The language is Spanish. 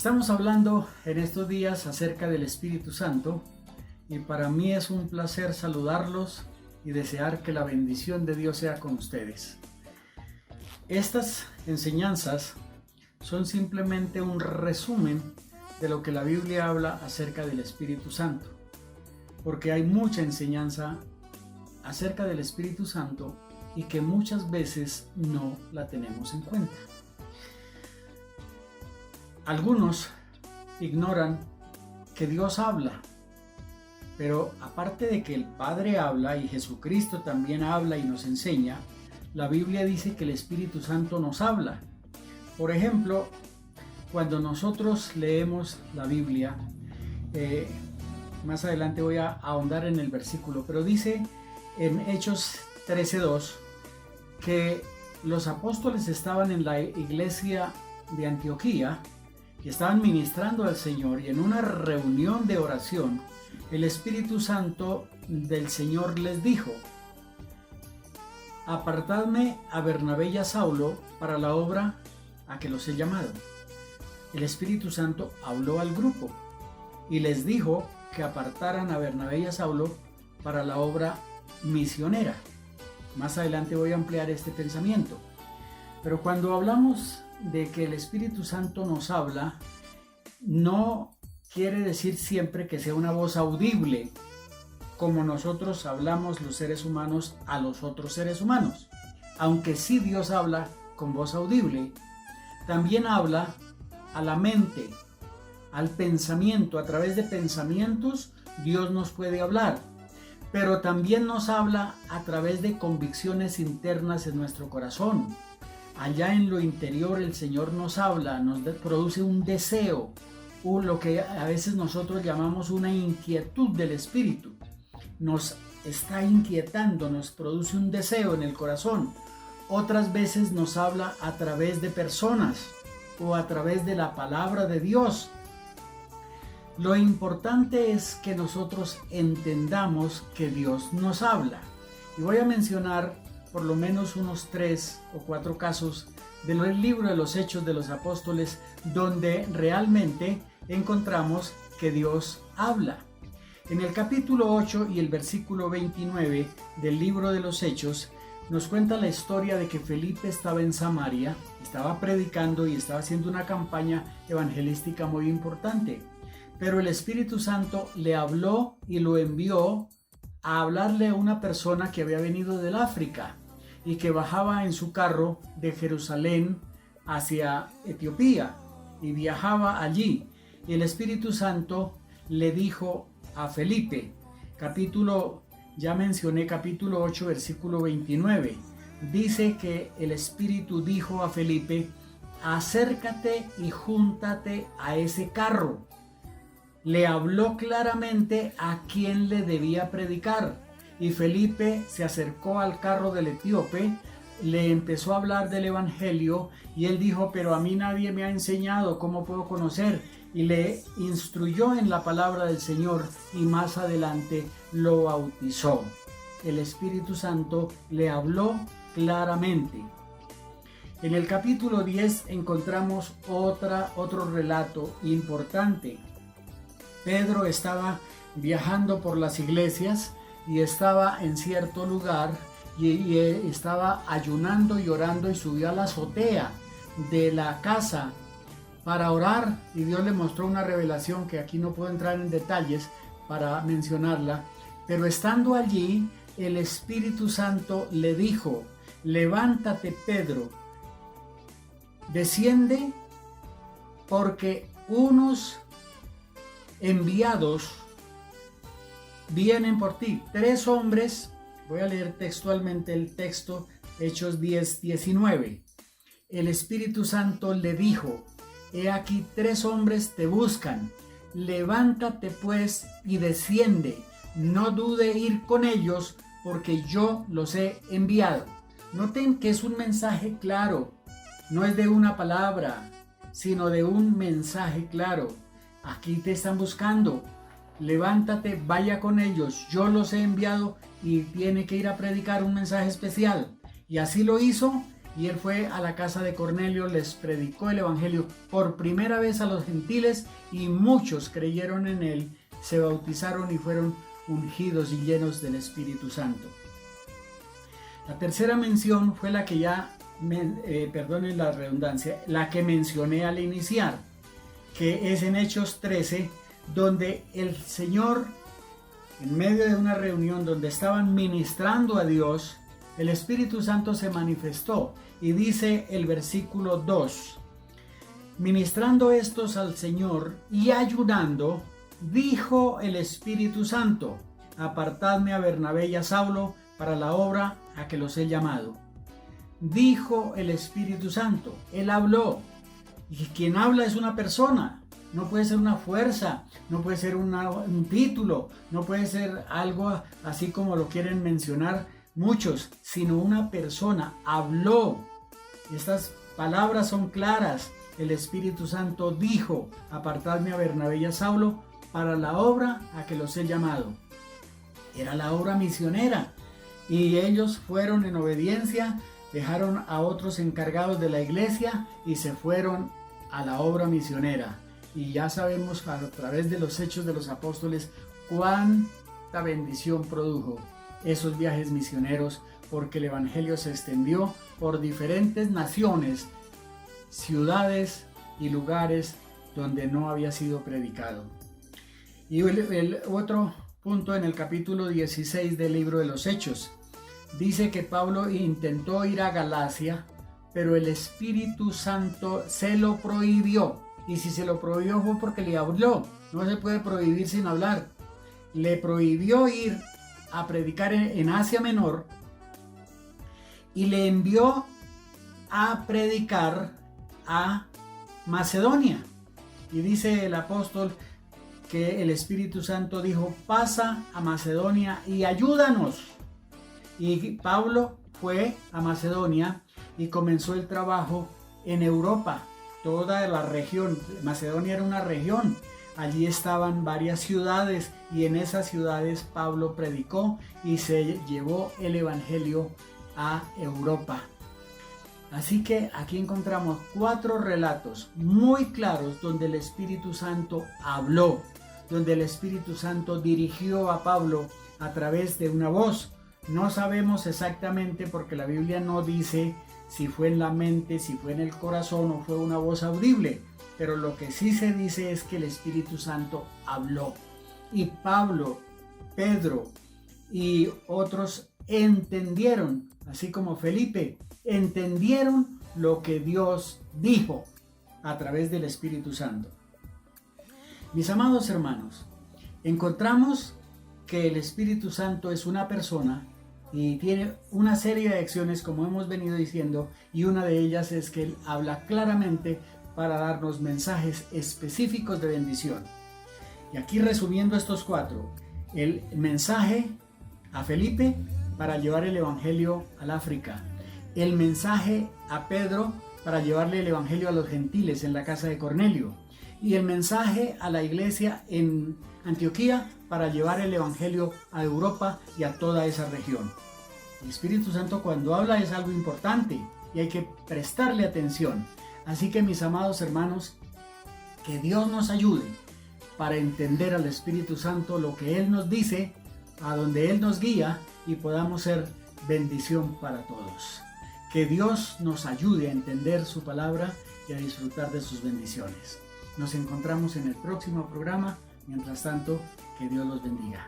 Estamos hablando en estos días acerca del Espíritu Santo y para mí es un placer saludarlos y desear que la bendición de Dios sea con ustedes. Estas enseñanzas son simplemente un resumen de lo que la Biblia habla acerca del Espíritu Santo, porque hay mucha enseñanza acerca del Espíritu Santo y que muchas veces no la tenemos en cuenta. Algunos ignoran que Dios habla, pero aparte de que el Padre habla y Jesucristo también habla y nos enseña, la Biblia dice que el Espíritu Santo nos habla. Por ejemplo, cuando nosotros leemos la Biblia, más adelante voy a ahondar en el versículo, pero dice en Hechos 13:2 que los apóstoles estaban en la iglesia de Antioquía y estaban ministrando al Señor, y en una reunión de oración el Espíritu Santo del Señor les dijo: apartadme a Bernabé y a Saulo para la obra a que los he llamado. El Espíritu Santo habló al grupo y les dijo que apartaran a Bernabé y a Saulo para la obra misionera. Más adelante voy a ampliar este pensamiento. Pero cuando hablamos de que el Espíritu Santo nos habla, no quiere decir siempre que sea una voz audible, como nosotros hablamos los seres humanos a los otros seres humanos. Aunque sí Dios habla con voz audible, también habla a la mente, al pensamiento. A través de pensamientos Dios nos puede hablar, pero también nos habla a través de convicciones internas en nuestro corazón. Allá en lo interior el Señor nos habla, nos produce un deseo, lo que a veces nosotros llamamos una inquietud del Espíritu. Nos está inquietando, nos produce un deseo en el corazón. Otras veces nos habla a través de personas o a través de la palabra de Dios. Lo importante es que nosotros entendamos que Dios nos habla. Y voy a mencionar por lo menos unos 3 o 4 casos del libro de los Hechos de los Apóstoles donde realmente encontramos que Dios habla. En el capítulo 8 y el versículo 29 del libro de los Hechos nos cuenta la historia de que Felipe estaba en Samaria, estaba predicando y estaba haciendo una campaña evangelística muy importante. Pero el Espíritu Santo le habló y lo envió a hablarle a una persona que había venido del África y que bajaba en su carro de Jerusalén hacia Etiopía y viajaba allí. Y el Espíritu Santo le dijo a Felipe, ya mencioné capítulo 8, versículo 29, dice que el Espíritu dijo a Felipe: acércate y júntate a ese carro. Le habló claramente a quién le debía predicar. Y Felipe se acercó al carro del etíope, le empezó a hablar del evangelio y él dijo: pero a mí nadie me ha enseñado, ¿cómo puedo conocer? Y le instruyó en la palabra del Señor y más adelante lo bautizó. El Espíritu Santo le habló claramente. En el capítulo 10 encontramos otro relato importante. Pedro estaba viajando por las iglesias y estaba en cierto lugar y estaba ayunando y orando y subió a la azotea de la casa para orar, y Dios le mostró una revelación que aquí no puedo entrar en detalles para mencionarla, pero estando allí el Espíritu Santo le dijo: levántate, Pedro, desciende, porque unos enviados vienen por ti. 3 hombres, voy a leer textualmente el texto, Hechos 10:19. El Espíritu Santo le dijo: he aquí 3 hombres te buscan, levántate pues y desciende, no dude ir con ellos, porque yo los he enviado. Noten que es un mensaje claro, no es de una palabra, sino de un mensaje claro. Aquí te están buscando, levántate, vaya con ellos, yo los he enviado y tiene que ir a predicar un mensaje especial. Y así lo hizo y él fue a la casa de Cornelio, les predicó el evangelio por primera vez a los gentiles y muchos creyeron en él, se bautizaron y fueron ungidos y llenos del Espíritu Santo. La tercera mención fue la que perdonen la redundancia, la que mencioné al iniciar, que es en Hechos 13, donde el Señor, en medio de una reunión donde estaban ministrando a Dios, el Espíritu Santo se manifestó y dice el versículo 2, ministrando estos al Señor y ayunando, dijo el Espíritu Santo, apartadme a Bernabé y a Saulo para la obra a que los he llamado. Dijo el Espíritu Santo, él habló, y quien habla es una persona, no puede ser una fuerza, no puede ser un título, no puede ser algo así como lo quieren mencionar muchos, sino una persona habló. Estas palabras son claras. El Espíritu Santo dijo, apartadme a Bernabé y a Saulo para la obra a que los he llamado. Era la obra misionera y ellos fueron en obediencia, dejaron a otros encargados de la iglesia y se fueron a la obra misionera. Y ya sabemos a través de los hechos de los apóstoles cuánta bendición produjo esos viajes misioneros, porque el evangelio se extendió por diferentes naciones, ciudades y lugares donde no había sido predicado. Y el otro punto en el capítulo 16 del libro de los Hechos, dice que Pablo intentó ir a Galacia, pero el Espíritu Santo se lo prohibió. Y si se lo prohibió fue porque le habló. No se puede prohibir sin hablar. Le prohibió ir a predicar en Asia Menor y le envió a predicar a Macedonia. Y dice el apóstol que el Espíritu Santo dijo, pasa a Macedonia y ayúdanos. Y Pablo fue a Macedonia y comenzó el trabajo en Europa, toda la región. Macedonia era una región, allí estaban varias ciudades y en esas ciudades Pablo predicó y se llevó el evangelio a Europa. Así que aquí encontramos 4 relatos muy claros donde el Espíritu Santo habló, donde el Espíritu Santo dirigió a Pablo a través de una voz. No sabemos exactamente porque la Biblia no dice si fue en la mente, si fue en el corazón o fue una voz audible, pero lo que sí se dice es que el Espíritu Santo habló. Y Pablo, Pedro y otros entendieron, así como Felipe, entendieron lo que Dios dijo a través del Espíritu Santo. Mis amados hermanos, encontramos que el Espíritu Santo es una persona y tiene una serie de acciones, como hemos venido diciendo, y una de ellas es que Él habla claramente para darnos mensajes específicos de bendición. Y aquí resumiendo estos 4, el mensaje a Felipe para llevar el evangelio al África, el mensaje a Pedro para llevarle el evangelio a los gentiles en la casa de Cornelio, y el mensaje a la iglesia en Antioquía para llevar el evangelio a Europa y a toda esa región. El Espíritu Santo cuando habla es algo importante y hay que prestarle atención. Así que mis amados hermanos, que Dios nos ayude para entender al Espíritu Santo lo que Él nos dice, a donde Él nos guía y podamos ser bendición para todos. Que Dios nos ayude a entender su palabra y a disfrutar de sus bendiciones. Nos encontramos en el próximo programa. Mientras tanto, que Dios los bendiga.